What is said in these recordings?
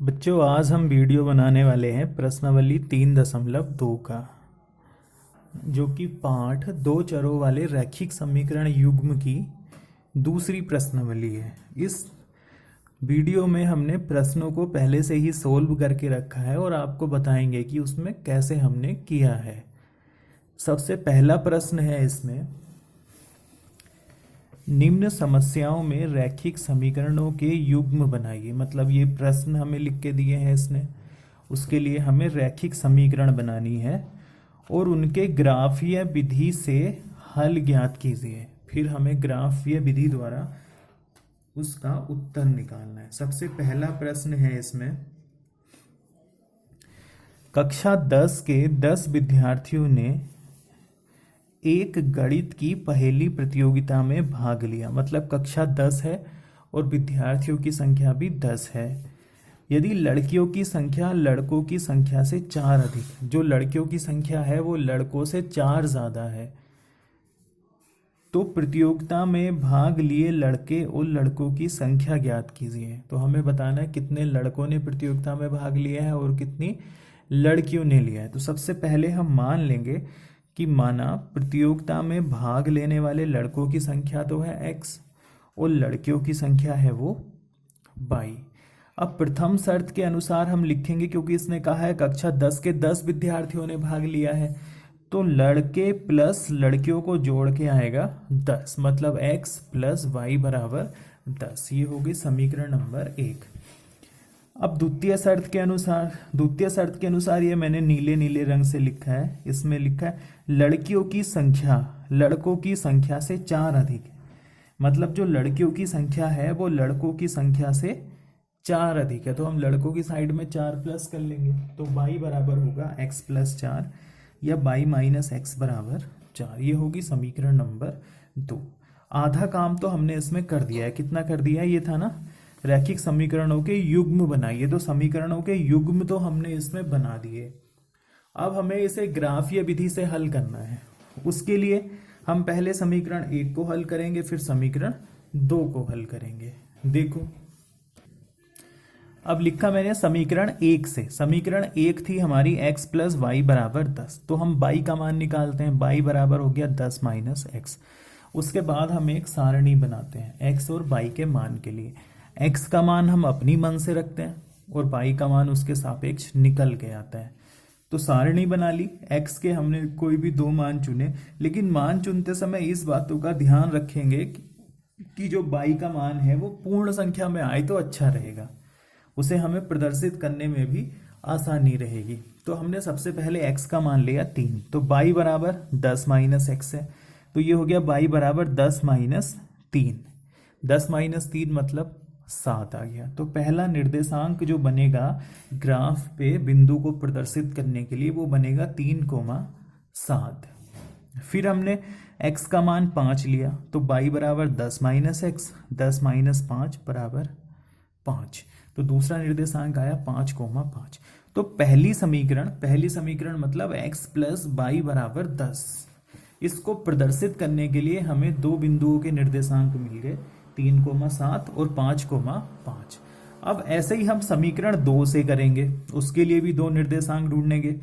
बच्चों, आज हम वीडियो बनाने वाले हैं प्रश्नावली 3.2 का, जो कि पाठ दो चरों वाले रैखिक समीकरण युग्म की दूसरी प्रश्नावली है। इस वीडियो में हमने प्रश्नों को पहले से ही सोल्व करके रखा है और आपको बताएंगे कि उसमें कैसे हमने किया है। सबसे पहला प्रश्न है इसमें, निम्न समस्याओं में रैखिक समीकरणों के युग्म बनाइए। मतलब ये प्रश्न हमें लिख के दिए हैं इसने, उसके लिए हमें रैखिक समीकरण बनानी है और उनके ग्राफीय विधि से हल ज्ञात कीजिए। फिर हमें ग्राफीय विधि द्वारा उसका उत्तर निकालना है। सबसे पहला प्रश्न है इसमें, कक्षा 10 के 10 विद्यार्थियों ने एक गणित की पहेली प्रतियोगिता में भाग लिया। मतलब कक्षा 10 है और विद्यार्थियों की संख्या भी 10 है। यदि लड़कियों की संख्या लड़कों की संख्या से 4 अधिक, जो लड़कियों की संख्या है वो लड़कों से 4 ज़्यादा है, तो प्रतियोगिता में भाग लिए लड़के और लड़कों की संख्या ज्ञात कीजिए। तो हमें बताना है कितने लड़कों ने प्रतियोगिता में भाग लिया है और कितनी लड़कियों ने लिया है। तो सबसे पहले हम मान लेंगे कि माना प्रतियोगिता में भाग लेने वाले लड़कों की संख्या तो है x और लड़कियों की संख्या है वो y। अब प्रथम शर्त के अनुसार हम लिखेंगे, क्योंकि इसने कहा है कक्षा 10 के 10 विद्यार्थियों ने भाग लिया है, तो लड़के प्लस लड़कियों को जोड़ के आएगा 10। मतलब x प्लस y बराबर 10। ये होगी समीकरण नंबर 1। अब द्वितीय शर्त के अनुसार ये मैंने नीले नीले रंग से लिखा है। इसमें लिखा है लड़कियों की संख्या लड़कों की संख्या से 4 अधिक है। मतलब जो लड़कियों की संख्या है वो लड़कों की संख्या से 4 अधिक है, तो हम लड़कों की साइड में 4 प्लस कर लेंगे। तो y बराबर होगा x प्लस 4 या y माइनस x बराबर 4। ये होगी समीकरण नंबर 2। आधा काम तो हमने इसमें कर दिया है। कितना कर दिया है? ये था ना, रैखिक समीकरणों के युग्म बनाइए। तो समीकरणों के युग्म तो हमने इसमें बना दिए। अब हमें इसे ग्राफीय विधि से हल करना है। उसके लिए हम पहले समीकरण 1 को हल करेंगे, फिर समीकरण 2 को हल करेंगे। देखो, अब लिखा मैंने समीकरण 1 से। समीकरण 1 थी हमारी x प्लस वाई बराबर 10। तो हम y का मान निकालते हैं। y बराबर हो गया 10 माइनस x। उसके बाद हम एक सारणी बनाते हैं x और y के मान के लिए। x का मान हम अपनी मन से रखते हैं और y का मान उसके सापेक्ष निकल के आता है। तो सारणी बना ली। x के हमने कोई भी 2 मान चुने, लेकिन मान चुनते समय इस बातों का ध्यान रखेंगे कि जो y का मान है वो पूर्ण संख्या में आए तो अच्छा रहेगा, उसे हमें प्रदर्शित करने में भी आसानी रहेगी। तो हमने सबसे पहले x का मान लिया 3, तो y बराबर 10 माइनस x है। तो ये हो गया y बराबर 10 माइनस 3। 10 माइनस 3 मतलब 7 आ गया। तो पहला निर्देशांक जो बनेगा ग्राफ पे बिंदु को प्रदर्शित करने के लिए वो बनेगा 3,7। फिर हमने x का मान 5 लिया, तो y बराबर 10 माइनस x। 10 माइनस 5 बराबर 5। तो दूसरा निर्देशांक आया 5,5। तो पहली समीकरण मतलब x प्लस वाई बराबर 10। इसको प्रदर्शित करने के लिए हमें 2 बिंदुओं के निर्देशांक मिल गए, 3,7 और 5,5। अब ऐसे ही हम समीकरण 2 से करेंगे। उसके लिए भी 2 निर्देशांक ढूंढेंगे।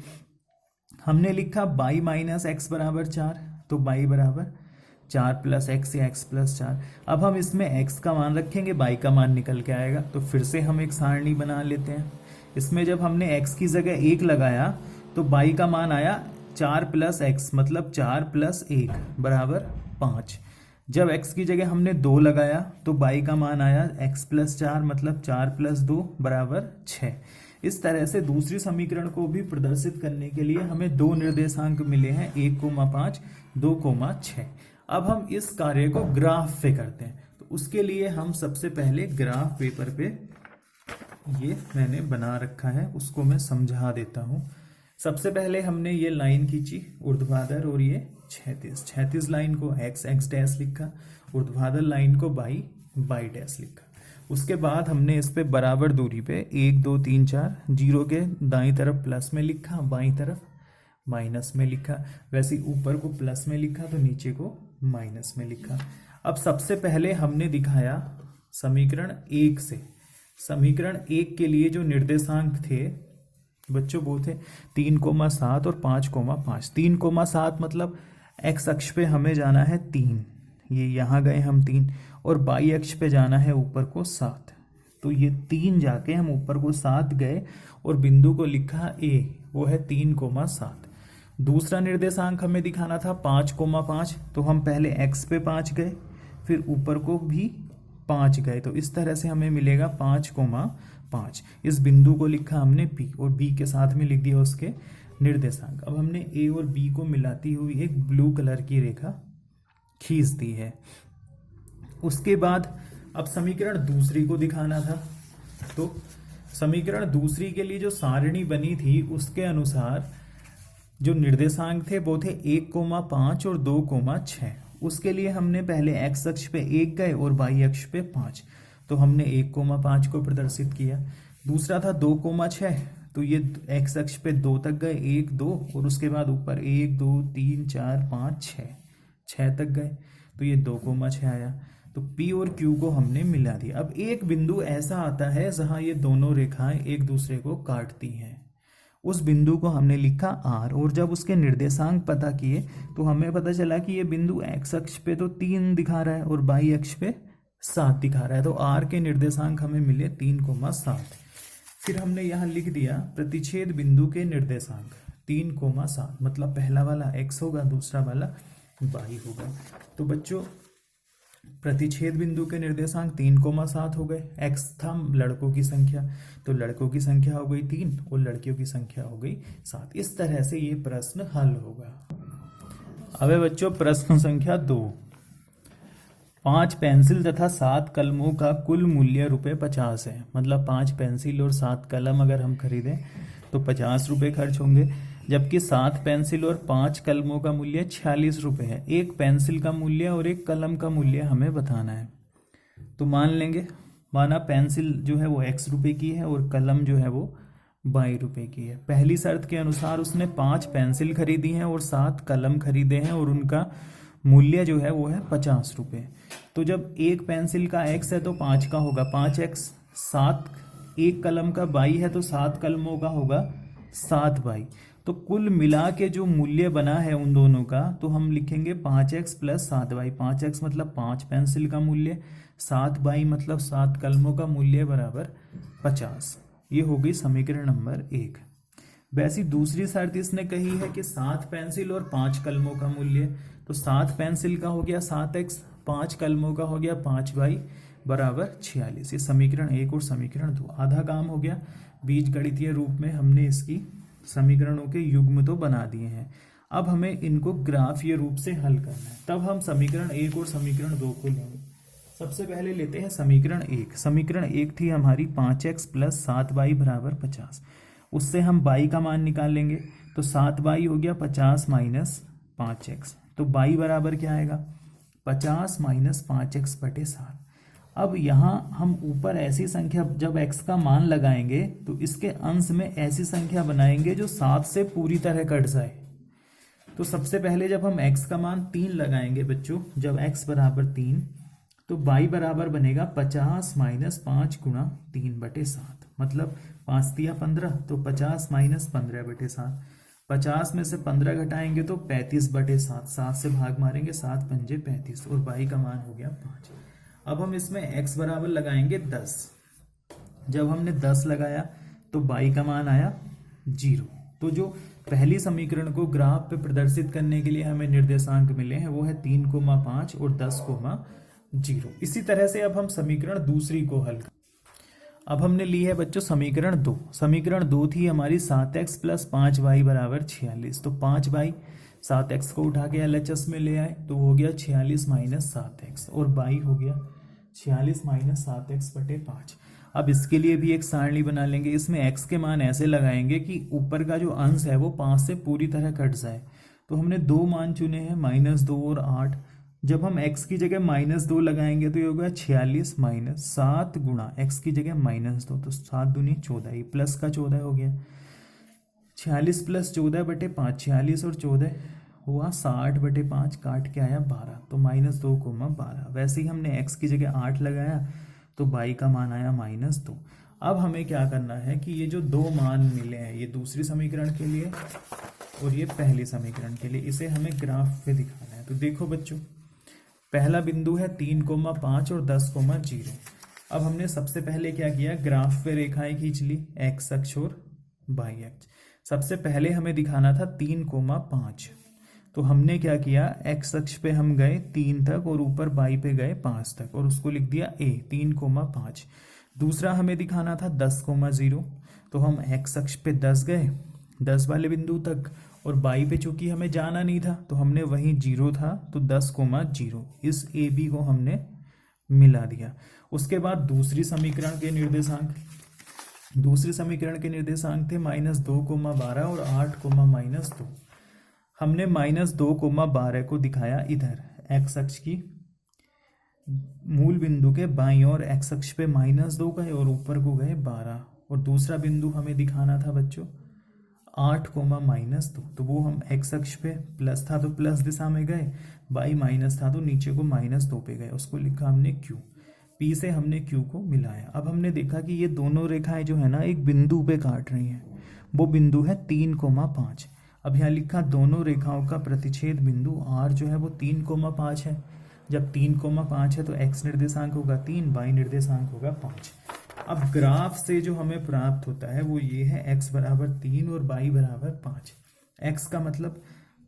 हमने लिखा y माइनस एक्स बराबर 4, तो y बराबर 4 प्लस एक्स या x प्लस 4। अब हम इसमें x का मान रखेंगे, y का मान निकल के आएगा। तो फिर से हम एक सारणी बना लेते हैं। इसमें जब हमने x की जगह 1 लगाया तो y का मान आया 4 प्लस एक्स, मतलब 4 प्लस 1 बराबर 5। जब x की जगह हमने 2 लगाया तो y का मान आया x प्लस 4, मतलब 4 प्लस 2 बराबर 6। इस तरह से दूसरी समीकरण को भी प्रदर्शित करने के लिए हमें 2 निर्देशांक मिले हैं, 1,5, 2,6। अब हम इस कार्य को ग्राफ पे करते हैं। तो उसके लिए हम सबसे पहले ग्राफ पेपर पे ये मैंने बना रखा है, उसको मैं समझा देता हूँ। सबसे पहले हमने ये लाइन खींची ऊर्ध्वाधर और ये क्षैतिज लाइन को x डैश लिखा, ऊर्ध्वाधर लाइन को y डैश लिखा। उसके बाद हमने इस पे बराबर दूरी पे 1 2 3 4 जीरो के दाईं तरफ प्लस में लिखा, बाईं तरफ माइनस में लिखा। वैसे ऊपर को प्लस में लिखा तो नीचे को माइनस में लिखा। अब सबसे पहले हमने दिखाया समीकरण 1 से। समीकरण 1 के लिए जो निर्देशांक थे बच्चों वो थे 3,7 और 5,5। 3,7 मतलब एक्स अक्ष पे हमें जाना है 3, ये यहाँ गए हम 3, और बाई अक्ष पे जाना है ऊपर को 7। तो ये 3 जाके हम ऊपर को 7 गए और बिंदु को लिखा ए, वो है 3,7। दूसरा निर्देशांक हमें दिखाना था 5,5, तो हम पहले एक्स पे 5 गए, फिर ऊपर को भी 5 गए, तो इस तरह से हमें मिलेगा 5,5। इस बिंदु को लिखा हमने पी और बी के साथ में लिख दिया उसके निर्देशांक। अब हमने ए और बी को मिलाती हुई एक ब्लू कलर की रेखा खींच दी है। उसके बाद अब समीकरण दूसरी को दिखाना था, तो समीकरण दूसरी के लिए जो सारणी बनी थी उसके अनुसार जो निर्देशांक थे वो थे 1,5 और 2,6। उसके लिए हमने पहले एक्स अक्ष पे 1 गए और वाई अक्ष पे 5, तो हमने 1,5 को प्रदर्शित किया। दूसरा था 2,6, तो ये एक्स अक्ष पे 2 तक गए, 1 2, और उसके बाद ऊपर 1 2 3 4 5 6 तक गए, तो ये 2,6 आया। तो P और Q को हमने मिला दिया। अब एक बिंदु ऐसा आता है जहां ये दोनों रेखाएं एक दूसरे को काटती हैं, उस बिंदु को हमने लिखा R, और जब उसके निर्देशांक पता किए तो हमें पता चला कि ये बिंदु x अक्ष पे तो 3 दिखा रहा है और y अक्ष पे 7 दिखा रहा है, तो R के निर्देशांक हमें मिले 3,7। फिर हमने यहाँ लिख दिया प्रतिच्छेद बिंदु के निर्देशांक 3,7, मतलब पहला वाला x होगा, दूसरा वाला y होगा। तो बच्चों प्रतिच्छेद बिंदु के निर्देशांक 3,7 हो गए। x था लड़कों की संख्या, तो लड़कों की संख्या हो गई 3 और लड़कियों की संख्या हो गई 7। इस तरह से ये प्रश्न हल होगा। अब बच्चों प्रश्न संख्या 2, 5 पेंसिल तथा 7 कलमों का कुल मूल्य ₹50 है। मतलब 5 पेंसिल और 7 कलम अगर हम खरीदें तो 50 रुपये खर्च होंगे, जबकि 7 पेंसिल और 5 कलमों का मूल्य 46 रुपये है। एक पेंसिल का मूल्य और एक कलम का मूल्य हमें बताना है। तो मान लेंगे, माना पेंसिल जो है वो x रुपये की है और कलम जो है वो y रुपये की है। पहली शर्त के अनुसार उसने 5 पेंसिल खरीदी हैं और 7 कलम खरीदे हैं और उनका मूल्य जो है वो है 50 रुपये। तो जब एक पेंसिल का x है तो 5 का होगा 5x, 7 एक कलम का y है तो 7 कलमों का होगा 7y। तो कुल मिला के जो मूल्य बना है उन दोनों का, तो हम लिखेंगे 5x प्लस 7y। 5x मतलब 5 पेंसिल का मूल्य, 7y मतलब 7 कलमों का मूल्य बराबर 50। ये हो गई समीकरण नंबर 1। वैसी दूसरी शर्त इसने कही है कि 7 पेंसिल और 5 कलमों का मूल्य, तो 7 पेंसिल का हो गया 7x, 5 कलमों का हो गया 5y बराबर 46। ये समीकरण 1 और समीकरण 2। आधा काम हो गया। बीजगणितीय रूप में हमने इसकी समीकरणों के युग्म तो बना दिए हैं, अब हमें इनको ग्राफीय रूप से हल करना है। तब हम समीकरण 1 और समीकरण 2 को लेंगे। सबसे पहले लेते हैं समीकरण 1। समीकरण 1 थी हमारी 5x प्लस 7y बराबर 50। उससे हम y का मान निकालेंगे, तो 7y हो गया 50 माइनस 5x, तो y बराबर क्या आएगा 50 माइनस 5x बटे 7। अब यहाँ हम ऊपर ऐसी संख्या जब x का मान लगाएंगे तो इसके अंश में ऐसी संख्या बनाएंगे जो 7 से पूरी तरह कट जाए। तो सबसे पहले जब हम x का मान 3 लगाएंगे बच्चों, जब x बराबर 3, तो y बराबर बनेगा 50 माइनस 5 गुणा 3 बटे 7, मतलब 5 दिया 15, तो 50 माइनस 15 बटे 7। 50 में से 15 घटाएंगे तो 35 बटे 7, 7 से भाग मारेंगे, 7 पंजे 35, और y का मान हो गया 5। अब हम इसमें x बराबर लगाएंगे 10। जब हमने 10 लगाया तो y का मान आया 0। तो जो पहली समीकरण को ग्राफ पे प्रदर्शित करने के लिए हमें निर्देशांक मिले हैं वो है 3,5 और 10,0। इसी तरह से अब हम समीकरण दूसरी को हल कर, अब हमने ली है बच्चों समीकरण 2। समीकरण 2 थी हमारी 7x प्लस 5y बराबर 46। तो 5y 7x को उठा के LHS में ले आए तो हो गया 46 माइनस 7x, और y हो गया 46 माइनस 7x बटे 5। अब इसके लिए भी एक सारणी बना लेंगे। इसमें x के मान ऐसे लगाएंगे कि ऊपर का जो अंश है वो 5 से पूरी तरह कट जाए। तो हमने 2 मान चुने हैं, -2 और 8। जब हम x की जगह -2 लगाएंगे तो ये होगा 46 माइनस 7 गुणा x की जगह -2, तो 7 दूनी 14, ये प्लस का 14 हो गया। 46 प्लस 14 बटे 5, 46 और 14 हुआ 60 बटे 5, काट के आया 12, तो -2, 12। वैसे ही हमने x की जगह 8 लगाया तो बाई का मान आया -2। अब हमें क्या करना है कि ये जो दो मान मिले हैं, ये दूसरी समीकरण के लिए और ये पहली समीकरण के लिए, इसे हमें ग्राफ पे दिखाना है। तो देखो बच्चों, पहला बिंदु है 3,5 और 10,0। अब हमने सबसे पहले क्या किया, ग्राफ पे रेखाएं खींच ली, एक्स अक्ष और वाई अक्ष। सबसे पहले हमें दिखाना था 3,5, तो हमने क्या किया, एक्स अक्ष पे हम गए 3 तक और ऊपर वाई पे गए 5 तक और उसको लिख दिया ए, 3,5। दूसरा हमें दिखाना था 10,0, तो हम एक्स अक्ष पे 10 गए, 10 वाले बिंदु तक, और वाई पे चूंकि हमें जाना नहीं था तो हमने वहीं 0 था तो 10,0, इस ए बी को हमने मिला दिया। उसके बाद दूसरी समीकरण के निर्देशांक थे -2,12 और 8,-2। हमने -2,12 को दिखाया इधर एक्स अक्ष की मूल बिंदु के बाईं ओर, एक्स अक्ष पे -2 गए और ऊपर को गए 12, और दूसरा बिंदु हमें दिखाना था बच्चों 8,-2, तो वो हम एक्स अक्ष पे प्लस था तो प्लस दिशा में गए, बाई माइनस था तो नीचे को -2 पे गए, उसको लिखा हमने क्यू, पी से हमने क्यू को मिलाया। अब हमने देखा कि ये दोनों रेखाएं जो है ना एक बिंदु पे काट रही हैं, वो बिंदु है 3,5। अब यहाँ लिखा दोनों रेखाओं का प्रतिच्छेद बिंदु आर जो है वो 3,5 है। जब 3,5 है तो एक्स निर्देशांक होगा 3, वाई निर्देशांक होगा 5। अब ग्राफ से जो हमें प्राप्त होता है वो ये है, x बराबर 3 और y बराबर 5। x का मतलब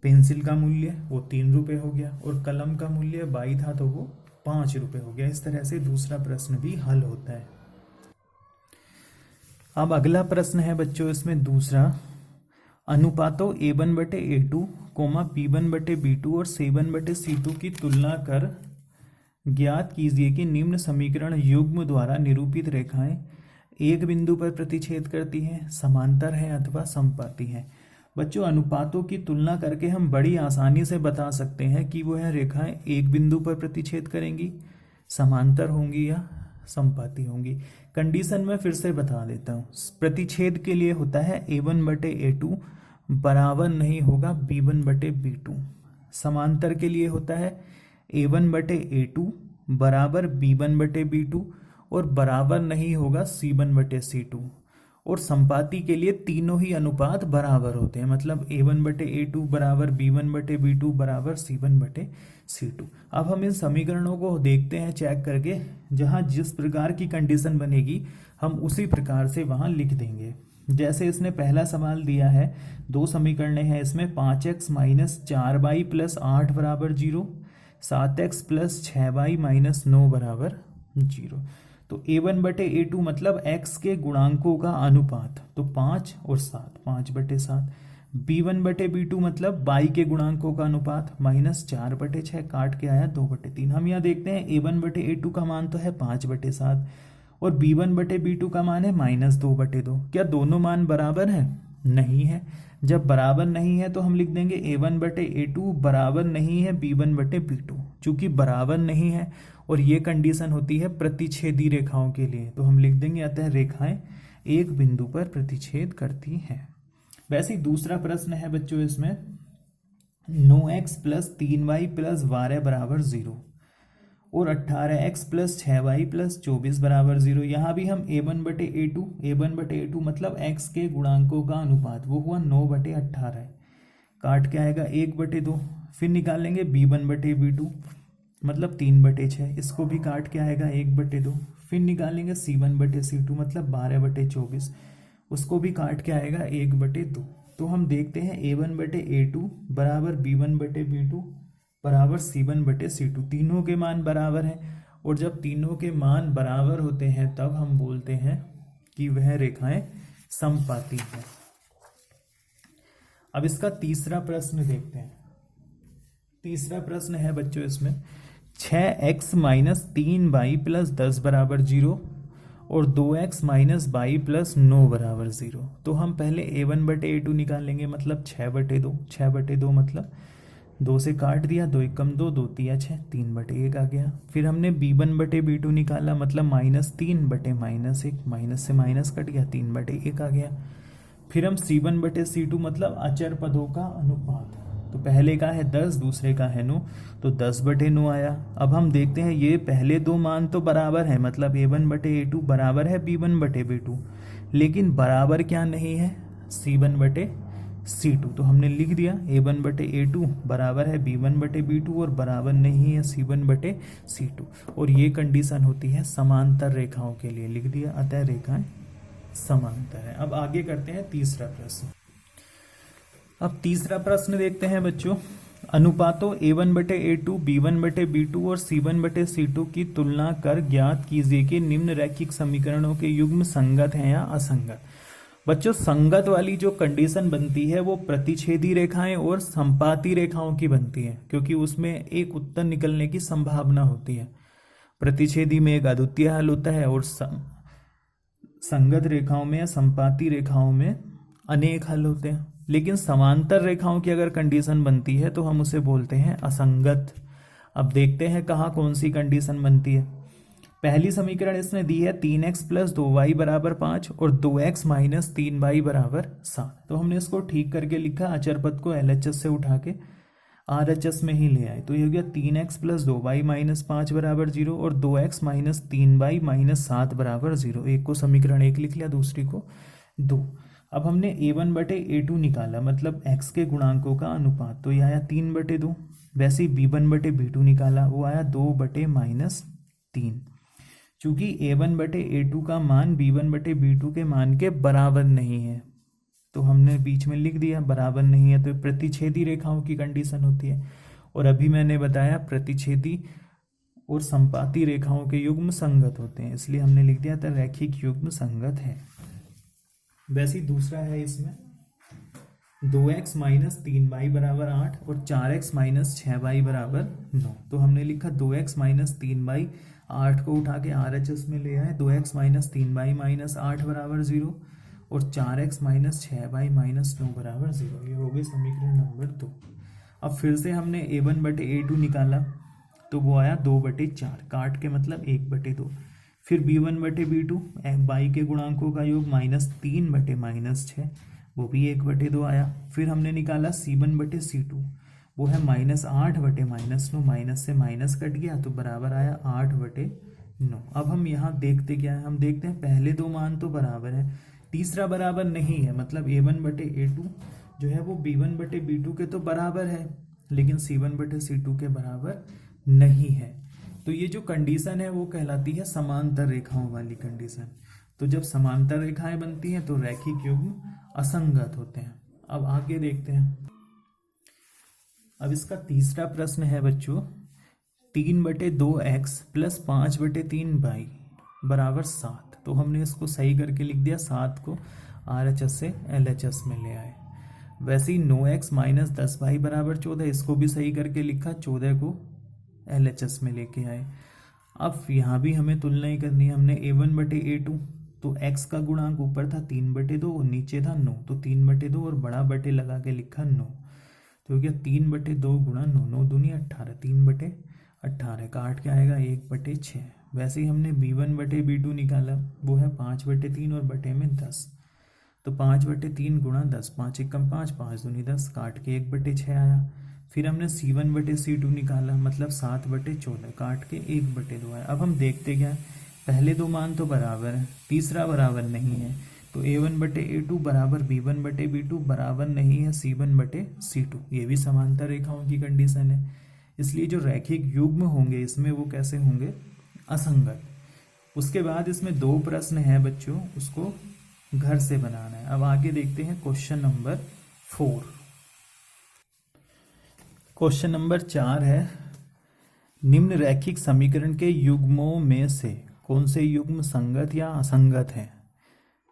पेंसिल का मूल्य वो 3 रुपये हो गया और कलम का मूल्य y था तो वो 5 रुपये हो गया। इस तरह से दूसरा प्रश्न भी हल होता है। अब अगला प्रश्न है बच्चों इसमें दूसरा, अनुपातों a1/a2, p1/b2 और c1/c2 की तुलना कर ज्ञात कीजिए कि निम्न समीकरण युग्म द्वारा निरूपित रेखाएं एक बिंदु पर प्रतिच्छेद करती हैं, समांतर हैं अथवा समपाती हैं। बच्चों, अनुपातों की तुलना करके हम बड़ी आसानी से बता सकते हैं कि वह रेखाएं एक बिंदु पर प्रतिच्छेद करेंगी, समांतर होंगी या समपाती होंगी। कंडीशन में फिर से बता देता हूँ। प्रतिच्छेद के लिए होता है a1/a2 बराबर नहीं होगा b1/b2। समांतर के लिए होता है a1/a2 बराबर b1/b2 और बराबर नहीं होगा c1/c2। और संपाती के लिए तीनों ही अनुपात बराबर होते हैं, मतलब a1/a2 बराबर b1/b2 बराबर c1/c2। अब हम इन समीकरणों को देखते हैं चेक करके, जहां जिस प्रकार की कंडीशन बनेगी हम उसी प्रकार से वहां लिख देंगे। जैसे इसने पहला सवाल दिया है, दो समीकरणें हैं इसमें, 5x - 4y + 8 बराबर 0, 7x + 6y - 9 बराबर 0। तो a1/a2 मतलब x के गुणांकों का अनुपात, तो 5 और 7, 5/7। b1/b2 मतलब y के गुणांकों का अनुपात, -4/6, काट के आया 2/3। हम यहाँ देखते हैं a1/a2 का मान तो है 5/7 और b1/b2 का मान है -2/2। क्या दोनों मान बराबर हैं? नहीं है। जब बराबर नहीं है तो हम लिख देंगे a1/a2 बराबर नहीं है b1/b2। चूंकि बराबर नहीं है और ये कंडीशन होती है प्रतिच्छेदी रेखाओं के लिए, तो हम लिख देंगे अतः रेखाएं एक बिंदु पर प्रतिच्छेद करती हैं। वैसे ही दूसरा प्रश्न है बच्चों इसमें, 9x + 3y + 12 बराबर 0 और 18x + 6y + 24 बराबर 0। यहाँ भी हम a1/a2 मतलब x के गुणांकों का अनुपात, वो हुआ 9/18, काट के आएगा 1/2। फिर निकालेंगे b1/b2 मतलब 3/6, इसको भी काट के आएगा 1/2। फिर निकालेंगे c1/c2 मतलब 12/24, उसको भी काट के आएगा 1/2। तो हम देखते हैं a1/a2 बराबर b1/b2 बराबर c1/c2, तीनों के मान बराबर हैं, और जब तीनों के मान बराबर होते हैं तब हम बोलते हैं कि वह रेखाएं समपाती हैं। अब इसका तीसरा प्रश्न देखते हैं। तीसरा प्रश्न है बच्चों इसमें, 6x - 3y + 10 बराबर 0 और 2x - y + 9 बराबर 0। तो हम पहले a1/a2 निकालेंगे, मतलब 6/2, 6/2 मतलब 2 से काट दिया, 2 × 2, 2 × 3 = 6, 3/1 आ गया। फिर हमने b1/b2 निकाला, मतलब -3/-1, माइनस से माइनस कट गया, 3/1 आ गया। फिर हम c1/c2 मतलब अचर पदों का अनुपात, तो पहले का है 10, दूसरे का है 9, तो 10/9 आया। अब हम देखते हैं ये पहले दो मान तो बराबर है, मतलब a1/a2 बराबर है b1/b2, लेकिन बराबर क्या नहीं है, c1/c2। तो हमने लिख दिया a1/a2 बराबर है b1/b2 और बराबर नहीं है c1/c2, और ये कंडीशन होती है समांतर रेखाओं के लिए, लिख दिया, अतः रेखाएं समांतर है। अब आगे करते हैं तीसरा प्रश्न। अब तीसरा प्रश्न देखते हैं बच्चों, अनुपातों a1/a2, b1/b2 और c1/c2 की तुलना कर ज्ञात कीजिए कि निम्न रैखिक समीकरणों के युग्म संगत हैं या असंगत। बच्चों संगत वाली जो कंडीशन बनती है वो प्रतिच्छेदी रेखाएं और संपाती रेखाओं की बनती है, क्योंकि उसमें एक उत्तर निकलने की संभावना होती है। प्रतिच्छेदी में एक अद्वितीय हल होता है और संगत रेखाओं में या संपाती रेखाओं में अनेक हल होते हैं। लेकिन समांतर रेखाओं की अगर कंडीशन बनती है तो हम उसे बोलते हैं असंगत। अब देखते हैं कहाँ कौन सी कंडीशन बनती है। पहली समीकरण इसने दी है 3x + 2y = 5 और 2x - 3y = 7। तो हमने इसको ठीक करके लिखा, अचर पद को LHS से उठा के RHS में ही ले आए। तो ये हो गया 3x + 2y - 5 = 0 और 2x - 3y - 7 = 0। एक को समीकरण 1 लिख लिया, दूसरी को 2। अब हमने a1/a2 निकाला, मतलब x के गुणांकों का अनुपात, तो यह आया 3/2। वैसे ही b1/b2 निकाला, वो आया 2/-3। चूंकि a1/a2 का मान b1/b2 के मान के बराबर नहीं है, तो हमने बीच में लिख दिया बराबर नहीं है, तो प्रतिच्छेदी रेखाओं की कंडीशन होती है। और अभी मैंने बताया प्रतिच्छेदी और संपाती रेखाओं के युग्म संगत होते हैं, इसलिए हमने लिख दिया था रैखिक युग्म संगत है। वैसे ही दूसरा है इसमें 2x - 3y = 8 और 4x - 6y = 9। तो हमने लिखा 2x - 3y, 8 को उठा के RHS में ले आए, 2x - 3y - 8 = 0 और 4x - 6y - 9 = 0। ये हो गई समीकरण नंबर 2। अब फिर से हमने a1/a2 निकाला, तो वो आया 2/4, काट के मतलब 1/2। फिर b1/b2 y के गुणांकों का योग -3/- 6, वो भी 1/2 आया। फिर हमने निकाला c1/c2, वो है -8/-9, माइनस से माइनस कट गया तो बराबर आया 8/9। अब हम यहाँ देखते क्या है, हम देखते हैं पहले दो मान तो बराबर है, तीसरा बराबर नहीं है, मतलब a1/a2 जो है वो b1/b2 के तो बराबर है, लेकिन c1/c2 के बराबर नहीं है। तो ये जो कंडीशन है वो कहलाती है समांतर रेखाओं वाली कंडीशन। तो जब समांतर रेखाएं बनती हैं तो रैखिक युग्म असंगत होते हैं। अब आगे देखते हैं। अब इसका तीसरा प्रश्न है बच्चों, 3/2x + 5/3y = 7। तो हमने इसको सही करके लिख दिया, 7 को RHS से LHS में ले आए। वैसे ही 9x - 10y = 14, इसको भी सही करके लिखा, 14 को LHS में लेके आए। अब यहाँ भी हमें तुलना ही करनी है। हमने a1/a2, तो x का गुणांक ऊपर था 3/2 और नीचे था 9, तो 3/2 और बड़ा बटे लगा के लिखा 9। तो क्या 3/2 × 9, 9 दूनी 18, 3/18, काट के आएगा 1/6। वैसे ही हमने b1/b2 निकाला, वो है 5/3 और बटे में 10, तो 5/3 × 10, 5 एकम 5, 5 दूनी 10, काट के 1/6 आया। फिर हमने c1/c2 निकाला, मतलब 7/14, काट के 1/2 आया। अब हम देखते क्या है, पहले दो मान तो बराबर है, तीसरा बराबर नहीं है, तो a1/a2 बराबर b1/b2 बराबर नहीं है c1/c2। ये भी समांतर रेखाओं की कंडीशन है, इसलिए जो रैखिक युग्म होंगे इसमें वो कैसे होंगे, असंगत। उसके बाद इसमें 2 प्रश्न हैं बच्चों, उसको घर से बनाना है। अब आगे देखते हैं क्वेश्चन नंबर 4। क्वेश्चन नंबर 4 है, निम्न रैखिक समीकरण के युग्मों में से कौन से युग्म संगत या असंगत हैं।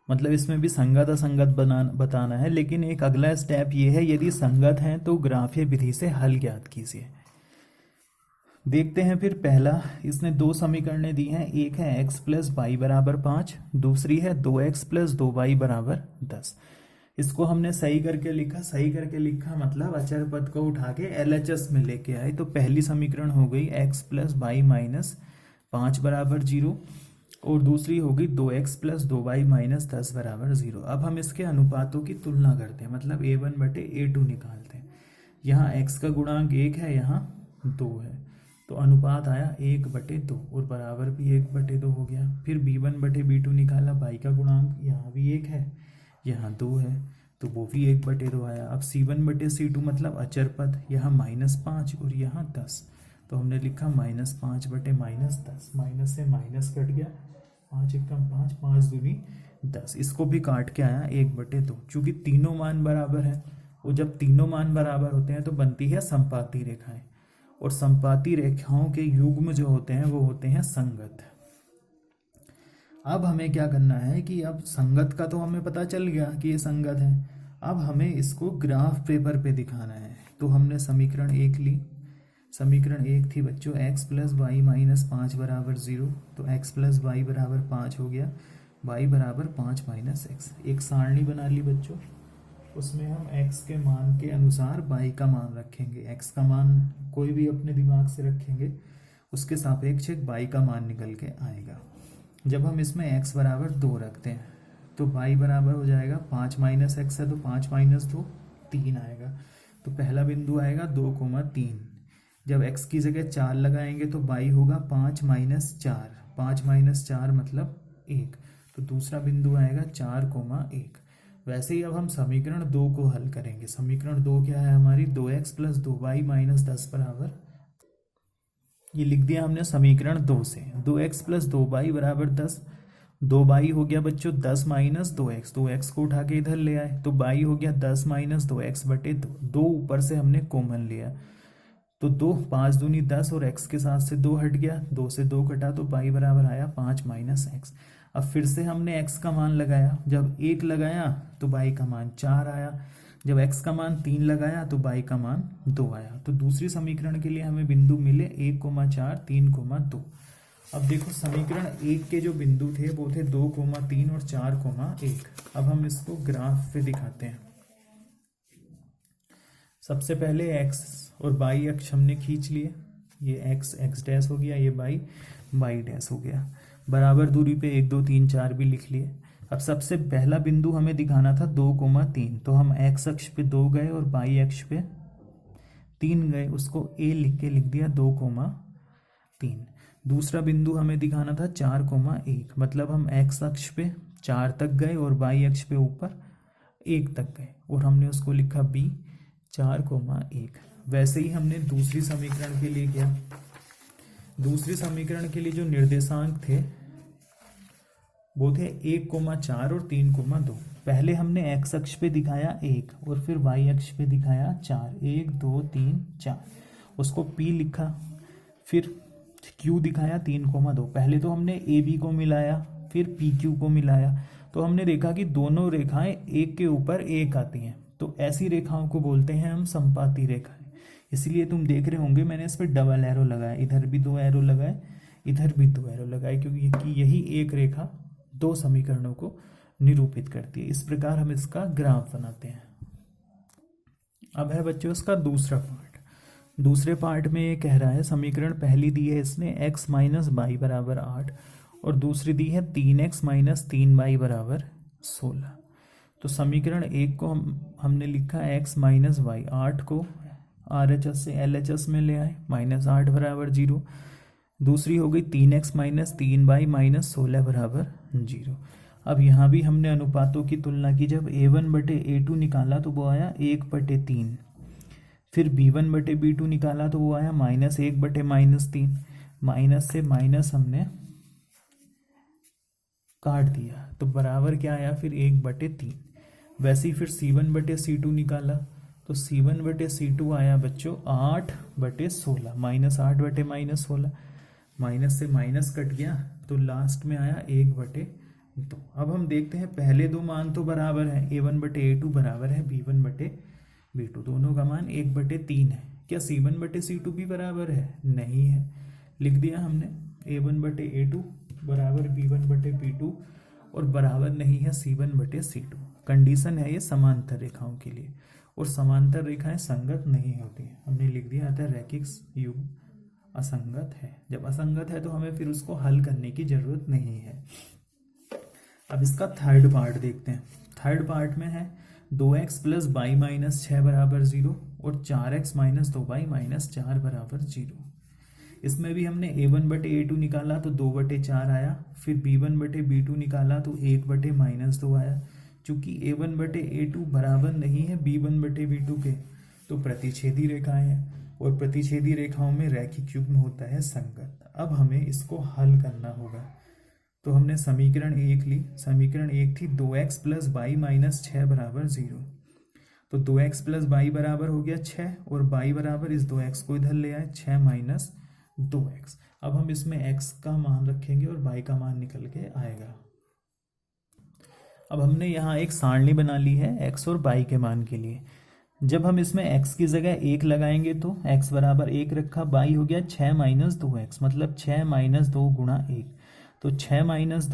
मतलब इसमें भी संगत असंगत बताना है, लेकिन एक अगला स्टेप ये है, यदि संगत हैं तो ग्राफीय विधि से हल ज्ञात कीजिए। देखते हैं फिर पहला, इसने 2 समीकरणें दी हैं, एक है x + y = 5, दूसरी है 2x + 2y = 10। इसको हमने सही करके लिखा, सही करके लिखा मतलब अचर पद को उठा के LHS में लेके आए। तो पहली समीकरण हो गई x + y - 5 = 0 और दूसरी होगी 2x + 2y - 10 = 0। अब हम इसके अनुपातों की तुलना करते हैं, मतलब a1/a2 निकालते हैं। यहाँ x का गुणांक 1 है, यहाँ 2 है, तो अनुपात आया 1/2 और बराबर भी 1/2 हो गया। फिर b1/b2 निकाला, y का गुणांक यहाँ भी 1 है, यहाँ 2 है, तो वो भी 1/2 आया। अब c1/c2 मतलब अचर पद, यहाँ -5 और यहाँ 10, तो हमने लिखा -5/-10, माइनस से माइनस कट गया, 5 एकम 5, 5 दूनी 10, इसको भी काट के आया 1/2। चूंकि तीनों मान बराबर है, और जब तीनों मान बराबर होते हैं तो बनती है संपाती रेखाएं, और संपाती रेखाओं के युग्म जो होते हैं वो होते हैं संगत। अब हमें क्या करना है कि अब संगत का तो हमें पता चल गया कि ये संगत है, अब हमें इसको ग्राफ पेपर पे दिखाना है। तो हमने समीकरण 1 ली, समीकरण 1 थी बच्चों x + y - 5 = 0, तो x + y = 5 हो गया, y = 5 - x। एक सारणी बना ली बच्चों, उसमें हम x के मान के अनुसार y का मान रखेंगे, x का मान कोई भी अपने दिमाग से रखेंगे, उसके सापेक्ष y का मान निकल के आएगा। जब हम इसमें x = 2 रखते हैं तो y बराबर हो जाएगा 5 - x है, तो 5 - 2 3 आएगा, तो पहला बिंदु आएगा 2,3। जब x की जगह 4 लगाएंगे तो y होगा 5 - 4, 5 - 4 मतलब 1, तो दूसरा बिंदु आएगा 4,1। वैसे ही अब हम समीकरण 2 को हल करेंगे। समीकरण 2 क्या है हमारी, 2x + 2y - 10 बराबर, ये लिख दिया हमने समीकरण 2 से, 2x + 2y = 10, 2y हो गया बच्चों 10 - 2x, 2x को उठा के इधर ले आए तो y हो गया 10 - 2x/2, 2 ऊपर से हमने कॉमन लिया, तो 2 5 दूनी 10 और x के साथ से 2 हट गया, 2 से 2 कटा तो y बराबर आया 5 - x। अब फिर से हमने x का मान लगाया, जब 1 लगाया तो y का मान 4 आया, जब x का मान 3 लगाया तो y का मान 2 आया। तो दूसरी समीकरण के लिए हमें बिंदु मिले 1,4, 3,2। अब देखो समीकरण 1 के जो बिंदु थे वो थे 2,3 और 4,1। अब हम इसको ग्राफ पे दिखाते हैं। सबसे पहले x और y अक्ष हमने खींच लिए, ये x x डैश हो गया, ये y y डैश हो गया, बराबर दूरी पे 1 2 3 4 भी लिख लिए। अब सबसे पहला बिंदु हमें दिखाना था 2,3, तो हम x अक्ष पे 2 गए और y अक्ष पे 3 गए, उसको a लिख दिया 2,3। दूसरा बिंदु हमें दिखाना था 4,1, मतलब हम x अक्ष पे 4 तक गए और y अक्ष पे ऊपर 1 तक गए, और हमने उसको लिखा b 4,1। वैसे ही हमने दूसरी समीकरण के लिए किया। दूसरी समीकरण के लिए जो निर्देशांक थे वो थे 1,4 और 3,2। पहले हमने x अक्ष पे दिखाया 1 और फिर y अक्ष पे दिखाया 4, 1 2 3 4, उसको p लिखा, फिर q दिखाया 3,2। पहले तो हमने ए बी को मिलाया, फिर पी क्यू को मिलाया, तो हमने देखा कि दोनों रेखाएं एक के ऊपर एक आती हैं, तो ऐसी रेखाओं को बोलते हैं हम संपाती रेखाएं। इसलिए तुम देख रहे होंगे मैंने इस पर डबल एरो लगाया, इधर भी 2 एरो लगाए, इधर भी 2 एरो लगाए, क्योंकि यही एक रेखा 2 समीकरणों को निरूपित करती है। इस प्रकार हम इसका ग्राफ बनाते हैं। अब है बच्चों इसका दूसरा पार्ट। दूसरे पार्ट में ये कह रहा है, समीकरण पहली दी है इसने x - y = 8 और दूसरी दी है 3x - 3y = 16। तो समीकरण 1 को हमने लिखा x - y, 8 को RHS से LHS में ले आए, -8 = 0। दूसरी हो गई 3x - 3y - 16 = 0। अब यहाँ भी हमने अनुपातों की तुलना की, जब a1/a2 निकाला तो वो आया 1/3, फिर b1/b2 निकाला तो वो आया -1/-3, माइनस से माइनस हमने काट दिया तो बराबर क्या आया फिर 1/3। वैसे ही फिर c1/c2 निकाला तो c1/c2 आया बच्चों 8/16, -8/-16, माइनस से माइनस कट गया तो लास्ट में आया 1/2। अब हम देखते हैं पहले दो मान तो बराबर है, a1/a2 बराबर है b1/b2, दोनों का मान 1/3 है। क्या c1/c2 भी बराबर है? नहीं है। लिख दिया हमने a1/a2 बराबर b1/b2 और बराबर नहीं है c1/c2। कंडीशन है ये समांतर रेखाओं के लिए, और समांतर रेखाएं संगत नहीं होती। हमने लिख दिया था रैखिक युग्म असंगत है। जब असंगत है तो हमें फिर उसको हल करने की जरूरत नहीं है। अब इसका थर्ड पार्ट देखते हैं। थर्ड पार्ट में है 2x प्लस बाई माइनस 6 बराबर 0 और 4x माइनस 2y माइनस 4 बराबर 0। इसमें भी हमने a1 बटे a2 निकाला तो 2 बटे 4 आया, फिर b1 बटे b2 निकाला तो 1 बटे माइनस 2 आया। चूंकि a1 बटे a2 बराबर नहीं है b1 बटे b2 के, तो प्रतिच्छेदी रेखाएं हैं और प्रतिच्छेदी रेखाओं में रैखिक युग्म होता है संगत। अब हमें इसको हल करना होगा। तो हमने समीकरण 1 ली। समीकरण 1 थी 2x प्लस बाई माइनस 6 बराबर 0। तो 2x प्लस बाई बराबर हो गया 6 और बाई बराबर इस 2x को इधर ले आए 6 माइनस 2x। अब हम इसमें x का मान रखेंगे और y का मान निकल के आएगा। अब हमने यहाँ एक सारणी बना ली है x और y के मान के लिए। जब हम इसमें x की जगह 1 लगाएंगे तो x बराबर 1 रखा, y हो गया 6 माइनस 2x, मतलब 6 माइनस 2 गुणा 1। तो 6 माइनस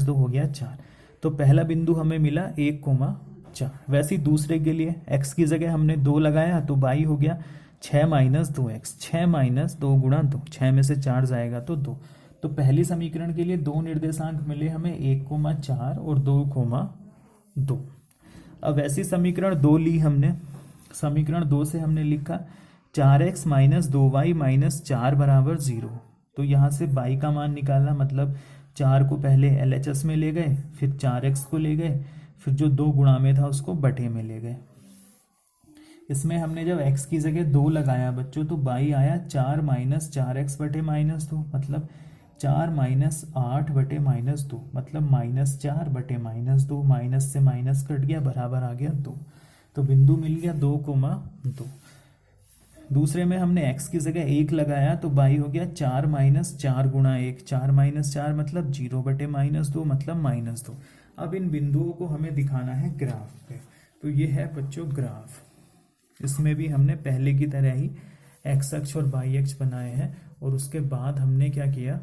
2 हो गया 4। तो पहला बिंदु हमें मिला 1,4। वैसे ही दूसरे के लिए x की जगह हमने 2 लगाया तो y हो गया 6 माइनस 2x, 6 माइनस 2 गुणा 2, 6 में से 4 जाएगा तो 2। तो पहली समीकरण के लिए दो निर्देशांक मिले हमें 1,4 और 2,2। अब वैसी समीकरण 2 ली हमने। समीकरण 2 से हमने लिखा 4x माइनस 2y माइनस 4 बराबर 0। तो यहाँ से y का मान निकालना, मतलब 4 को पहले LHS में ले गए, फिर 4x को ले गए, फिर जो 2 गुणा में था उसको बटे में ले गए। इसमें हमने जब x की जगह 2 लगाया बच्चों तो y आया 4 माइनस 4x बटे माइनस 2, मतलब 4 माइनस 8 बटे माइनस 2, मतलब माइनस 4 बटे माइनस 2। माइनस से माइनस कट गया, बराबर आ गया 2। तो बिंदु मिल गया 2,2। दूसरे में हमने x की जगह 1 लगाया तो y हो गया 4 माइनस 4 गुणा 1, 4 माइनस 4 मतलब 0 बटे माइनस 2, मतलब माइनस 2। अब इन बिंदुओं को हमें दिखाना है ग्राफ पे। तो ये है बच्चों ग्राफ। इसमें भी हमने पहले की तरह ही x अक्ष और y अक्ष बनाए हैं। और उसके बाद हमने क्या किया,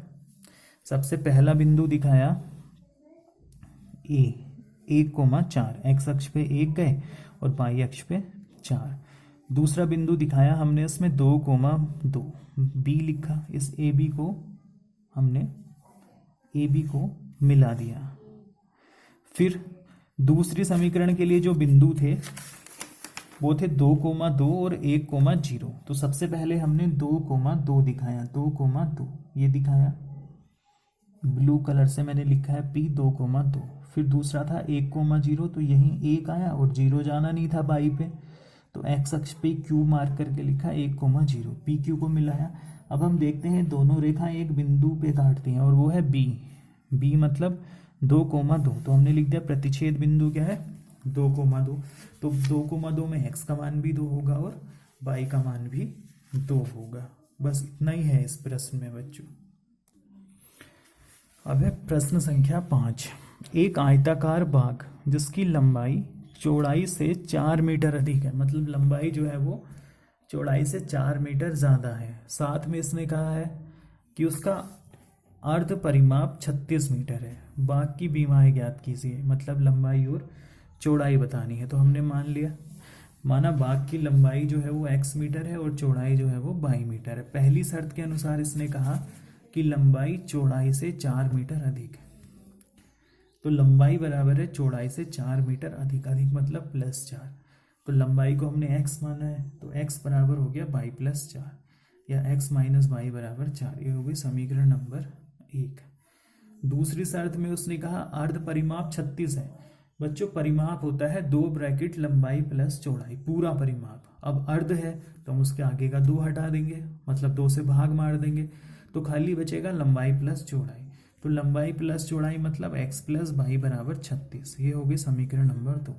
सबसे पहला बिंदु दिखाया a 1,4, x अक्ष पे 1 गए और y अक्ष पे 4। दूसरा बिंदु दिखाया हमने इसमें 2,2, b लिखा। इस ab को हमने ab को मिला दिया। फिर दूसरी समीकरण के लिए जो बिंदु थे वो थे 2,2 और 1,0। तो सबसे पहले हमने 2,2 दिखाया, 2,2 ये दिखाया, ब्लू कलर से मैंने लिखा है P 2,2। फिर दूसरा था 1,0, तो यहीं 1 आया और 0 जाना नहीं था बाई पे, तो x अक्ष पे Q मार्क करके लिखा 1,0, PQ को मिलाया। अब हम देखते हैं दोनों रेखाएं एक बिंदु पे काटती हैं और वो है B मतलब 2,2। तो हमने लिख दिया प्रतिच्छेद बिंदु क्या है 2,2। तो 2,2 में x का मान भी 2 होगा और y का मान भी 2 होगा। बस इतना ही है इस प्रश्न में बच्चों। अब है प्रश्न संख्या 5। एक आयताकार बाग जिसकी लंबाई चौड़ाई से 4 मीटर अधिक है, मतलब लंबाई जो है वो चौड़ाई से 4 मीटर ज़्यादा है। साथ में इसने कहा है कि उसका अर्ध परिमाप 36 मीटर है। बाग की बीमाएं ज्ञात कीजिए, मतलब लंबाई और चौड़ाई बतानी है। तो हमने मान लिया, माना बाग की लंबाई जो है वो x मीटर है और चौड़ाई जो है वो y मीटर है। पहली शर्त के अनुसार इसने कहा कि लंबाई चौड़ाई से 4 मीटर अधिक है। तो लंबाई बराबर है चौड़ाई से 4 मीटर अधिक, अधिक मतलब +4। तो लंबाई को हमने x माना है तो x बराबर हो गया y + 4 या x माइनस y बराबर 4। ये हो गई समीकरण नंबर 1। दूसरी शर्त में उसने कहा अर्ध परिमाप 36 है। बच्चों परिमाप होता है 2 ब्रैकेट लंबाई प्लस चौड़ाई, पूरा परिमाप। अब अर्ध है तो हम उसके आगे का 2 हटा देंगे, मतलब 2 से भाग मार देंगे, तो खाली बचेगा लंबाई प्लस चौड़ाई। तो लंबाई प्लस चौड़ाई मतलब x + y बराबर 36। ये हो गई समीकरण नंबर 2।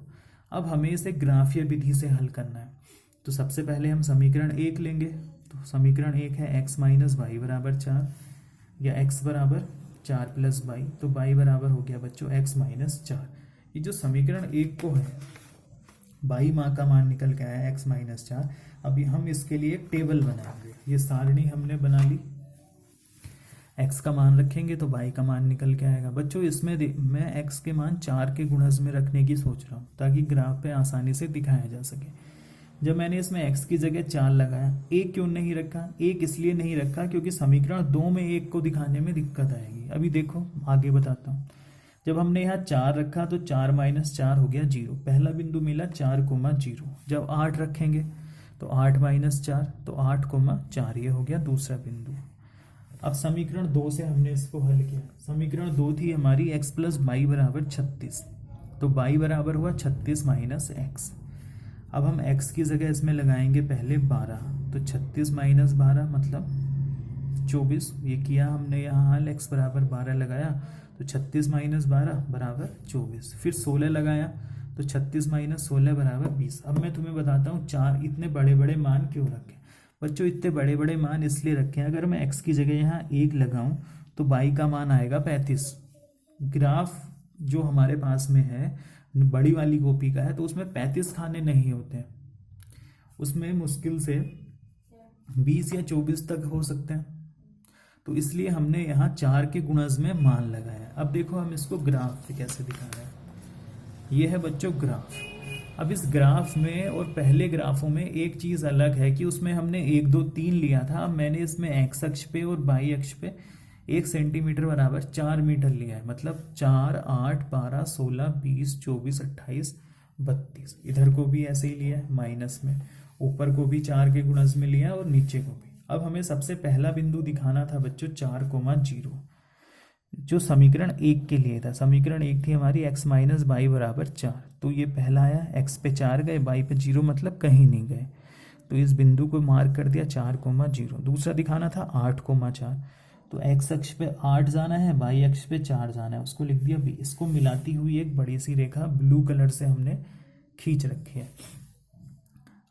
अब हमें इसे ग्राफीय विधि से हल करना है। तो सबसे पहले हम समीकरण 1 लेंगे। तो समीकरण 1 है x माइनस y बराबर 4 या x बराबर 4 + y। तो y बराबर हो गया बच्चों x माइनस 4। ये जो समीकरण 1 को है y माँ का मान निकल के आया x माइनस 4। अभी हम इसके लिए एक टेबल बनाएंगे। ये सारणी हमने बना ली, x का मान रखेंगे तो y का मान निकल के आएगा। बच्चों इसमें मैं x के मान 4 के गुणज में रखने की सोच रहा हूँ ताकि ग्राफ पे आसानी से दिखाया जा सके। जब मैंने इसमें x की जगह 4 लगाया, 1 क्यों नहीं रखा? 1 इसलिए नहीं रखा क्योंकि समीकरण 2 में 1 को दिखाने में दिक्कत आएगी। अभी देखो आगे बताता हूँ। जब हमने यहाँ 4 रखा तो 4 माइनस 4 हो गया 0, पहला बिंदु मिला 4,0। जब 8 रखेंगे तो 8 माइनस 4 तो 8,4, ये हो गया दूसरा बिंदु। अब समीकरण 2 से हमने इसको हल किया। समीकरण 2 थी हमारी x प्लस वाई बराबर 36, तो y बराबर हुआ 36 माइनस x। अब हम x की जगह इसमें लगाएंगे पहले 12, तो 36 माइनस 12 मतलब 24। ये किया हमने यहाँ हल, x बराबर 12 लगाया तो 36 माइनस 12 बराबर 24। फिर 16 लगाया तो 36 माइनस 16 बराबर 20। अब मैं तुम्हें बताता हूँ चार इतने बड़े बड़े मान क्यों रखे बच्चों। इतने बड़े बड़े मान इसलिए रखे हैं, अगर मैं x की जगह यहाँ 1 लगाऊं तो y का मान आएगा 35। ग्राफ जो हमारे पास में है बड़ी वाली कॉपी का है, तो उसमें 35 खाने नहीं होते हैं, उसमें मुश्किल से 20 या 24 तक हो सकते हैं। तो इसलिए हमने यहाँ 4 के गुणज में मान लगाया। अब देखो हम इसको ग्राफ से कैसे दिखा रहे हैं। ये है बच्चों ग्राफ। अब इस ग्राफ में और पहले ग्राफों में एक चीज़ अलग है कि उसमें हमने 1 2 3 लिया था। अब मैंने इसमें x अक्ष पे और y अक्ष पे 1 सेंटीमीटर बराबर 4 मीटर लिया है, मतलब 4 8 12 16 20 24 28 32। इधर को भी ऐसे ही लिया है माइनस में, ऊपर को भी 4 के गुणज में लिया है और नीचे को भी। अब हमें सबसे पहला बिंदु दिखाना था बच्चों 4,0, जो समीकरण 1 के लिए था। समीकरण 1 थी हमारी x माइनस वाई बराबर 4, तो ये पहला आया, x पे 4 गए, y पे 0 मतलब कहीं नहीं गए, तो इस बिंदु को मार्क कर दिया 4,0। दूसरा दिखाना था 8,4, तो x अक्ष पे 8 जाना है, y अक्ष पे 4 जाना है, उसको लिख दिया b। इसको मिलाती हुई एक बड़ी सी रेखा ब्लू कलर से हमने खींच रखी है।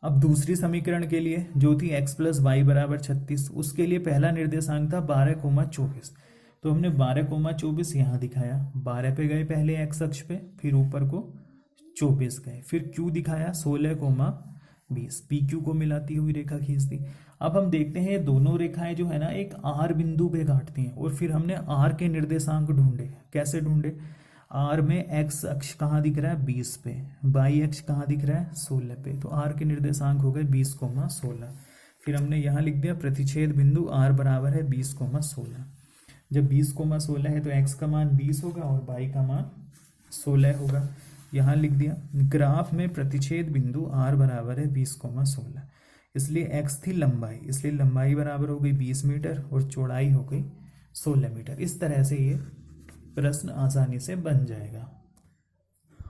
अब दूसरी समीकरण के लिए जो थी x प्लस वाई बराबर 36, उसके लिए पहला निर्देशांक था 12,24, तो हमने 12,24 यहाँ दिखाया। 12 पे गए पहले x अक्ष पे, फिर ऊपर को 24 गए, फिर q दिखाया 16,20, PQ को मिलाती हुई रेखा खींच दी। अब हम देखते हैं ये दोनों रेखाएं जो है ना एक R बिंदु पे काटती हैं, और फिर हमने R के निर्देशांक ढूंढे। कैसे ढूंढे? R में x अक्ष कहाँ दिख रहा है 20 पे, y अक्ष कहाँ दिख रहा है 16 पे, तो R के निर्देशांक हो गए 20,16। फिर हमने यहाँ लिख दिया प्रतिच्छेद बिंदु R बराबर है 20,16। जब 20,16 है तो x का मान 20 होगा और y का मान 16 होगा। यहाँ लिख दिया। ग्राफ में प्रतिच्छेद बिंदु R बराबर है 20,16, इसलिए x थी लंबाई, इसलिए लंबाई बराबर हो गई 20 मीटर और चौड़ाई हो गई 16 मीटर। इस तरह से ये प्रश्न आसानी से बन जाएगा।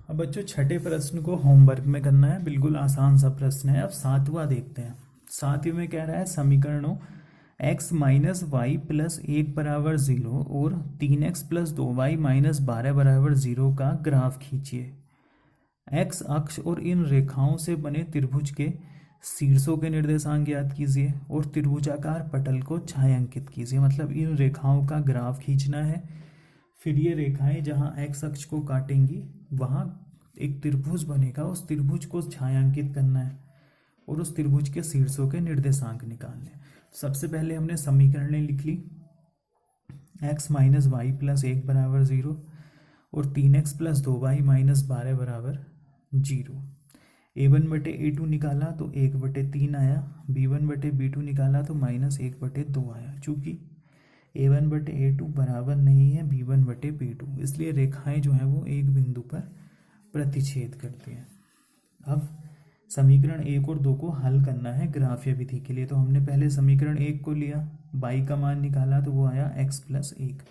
अब बच्चों छठे प्रश्न को होमवर्क में करना है, बिल्कुल आसान सा प्रश्न है। अब सातवां देखते हैं। सातवें में कह रहा है समीकरणों x माइनस वाई प्लस 1 बराबर 0 और 3x प्लस 2y माइनस 12 बराबर 0 का ग्राफ खींचिए। x अक्ष और इन रेखाओं से बने त्रिभुज के शीर्षों के निर्देशांक ज्ञात कीजिए और त्रिभुजाकार पटल को छायांकित कीजिए। मतलब इन रेखाओं का ग्राफ खींचना है, फिर ये रेखाएं जहां x अक्ष को काटेंगी वहां एक त्रिभुज बनेगा, उस त्रिभुज को छायांकित करना है और उस त्रिभुज के शीर्षों के निर्देशांक निकालने। सबसे पहले हमने समीकरणें लिख ली। x माइनस वाई प्लस 1 बराबर 0 और 3x प्लस 2y माइनस 12 बराबर 0। a1 बटे a2 निकाला तो 1/3 आया, b1 बटे b2 निकाला तो माइनस 1/2 आया। चूंकि a1 बटे a2 बराबर नहीं है b1 बटे b2, इसलिए रेखाएं जो है वो एक बिंदु पर प्रतिच्छेद करती हैं। अब समीकरण 1 और 2 को हल करना है ग्राफीय विधि के लिए। तो हमने पहले समीकरण 1 को लिया, y का मान निकाला तो वो आया x प्लस 1।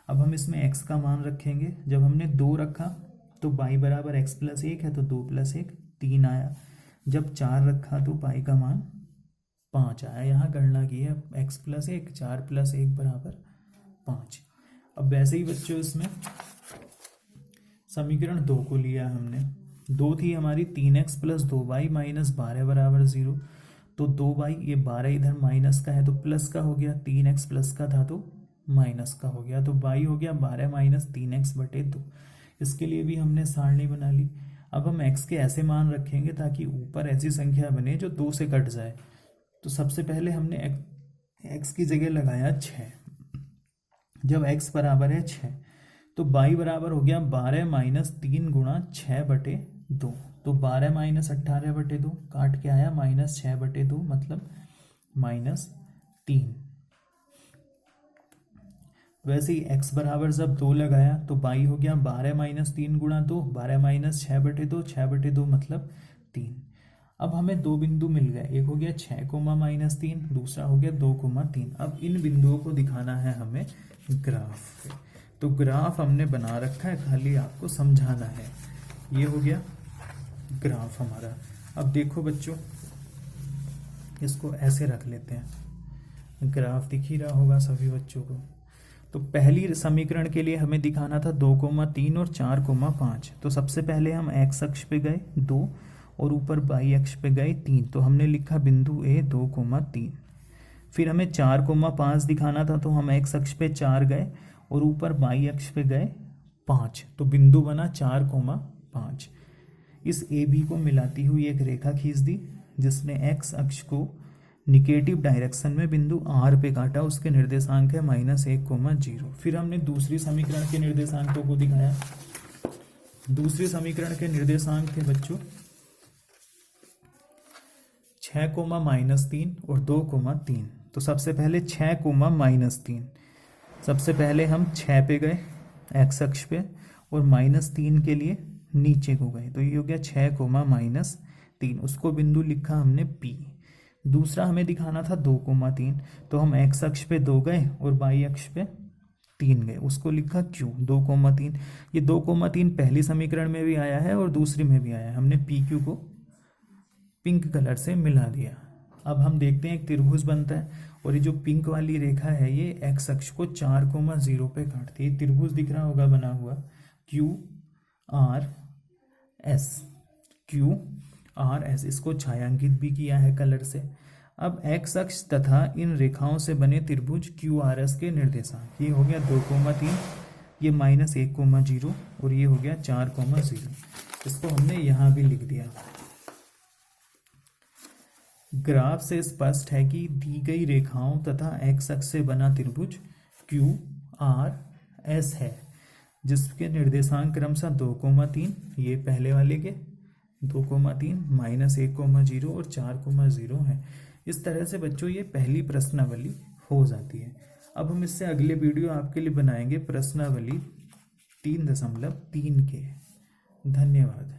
अब हम इसमें x का मान रखेंगे। जब हमने 2 रखा तो y बराबर x प्लस 1 है, तो 2 प्लस 1 3 आया। जब 4 रखा तो y का मान 5 आया। यहाँ गणना की है x प्लस 1, 4 प्लस 1 बराबर 5। अब वैसे ही बच्चों इसमें समीकरण 2 को लिया हमने। 2 थी हमारी 3x प्लस 2y माइनस 12 बराबर 0, तो 2y, ये 12 इधर माइनस का है तो प्लस का हो गया, 3x प्लस का था तो माइनस का हो गया, तो y हो गया 12 माइनस 3x बटे 2। इसके लिए भी हमने सारणी बना ली। अब हम x के ऐसे मान रखेंगे ताकि ऊपर ऐसी संख्या बने जो 2 से कट जाए। तो सबसे पहले हमने x की जगह लगाया 6। जब x बराबर है 6 तो y बराबर हो गया 12 माइनस 3 गुणा 6 बटे 2, तो 12 माइनस 18 बटे 2 काट के आया माइनस 6 बटे 2, मतलब -3। वैसे ही x बराबर जब 2 लगाया तो बाई हो गया 12 माइनस 3 गुणा 2, 12 माइनस 6/2, 6/2 मतलब 3। अब हमें दो बिंदु मिल गए, एक हो गया 6 कोमा माइनस 3, दूसरा हो गया 2 कोमा 3। अब इन बिंदुओं को दिखाना है हमें ग्राफ पे। तो ग्राफ हमने बना रखा है, खाली आपको समझाना है। ये हो गया ग्राफ हमारा। अब देखो बच्चों, इसको ऐसे रख लेते हैं, ग्राफ दिख ही रहा होगा सभी बच्चों को। तो पहली समीकरण के लिए हमें दिखाना था 2,3 और 4,5। तो सबसे पहले हम x अक्ष पे गए 2 और ऊपर y अक्ष पे गए 3। तो हमने लिखा बिंदु A 2,3। फिर हमें 4,5 दिखाना था, तो हम x अक्ष पे 4 गए और ऊपर y अक्ष पे गए 5। तो बिंदु बना 4,5। इस AB को मिलाती हुई एक रेखा खींच दी, जिसने x अक्ष को निगेटिव डायरेक्शन में बिंदु R पे काटा। उसके निर्देशांक है -1,0। फिर हमने दूसरी समीकरण के निर्देशांकों को दिखाया। दूसरी समीकरण के निर्देशांक थे बच्चों 6,-3 और 2,3। तो सबसे पहले 6,-3। सबसे पहले हम 6 पे गए x अक्ष पे और -3 के लिए नीचे को गए। तो ये हो गया 6,-3। उसको बिंदु लिखा हमने P। दूसरा हमें दिखाना था 2,3। तो हम x अक्ष पे 2 गए और y अक्ष पे 3 गए, उसको लिखा Q 2,3। ये 2,3 पहली समीकरण में भी आया है और दूसरी में भी आया है। हमने PQ को पिंक कलर से मिला दिया। अब हम देखते हैं एक त्रिभुज बनता है और ये जो पिंक वाली रेखा है ये x अक्ष को 4,0 पे काटती है। त्रिभुज दिख रहा होगा बना हुआ QRS। इसको छायांकित भी किया है कलर से। अब x अक्ष तथा इन रेखाओं से बने त्रिभुज QRS के निर्देशांक, ये हो गया 2,3, ये -1,0 और ये हो गया 4,0। इसको हमने यहाँ भी लिख दिया। ग्राफ से स्पष्ट है कि दी गई रेखाओं तथा x अक्ष से बना त्रिभुज QRS है, जिसके निर्देशांक क्रमशः 2,3, ये पहले वाले के 2,3, -1,0 और 4,0 है। इस तरह से बच्चों ये पहली प्रश्नावली हो जाती है। अब हम इससे अगले वीडियो आपके लिए बनाएंगे प्रश्नावली 3.3 के। धन्यवाद।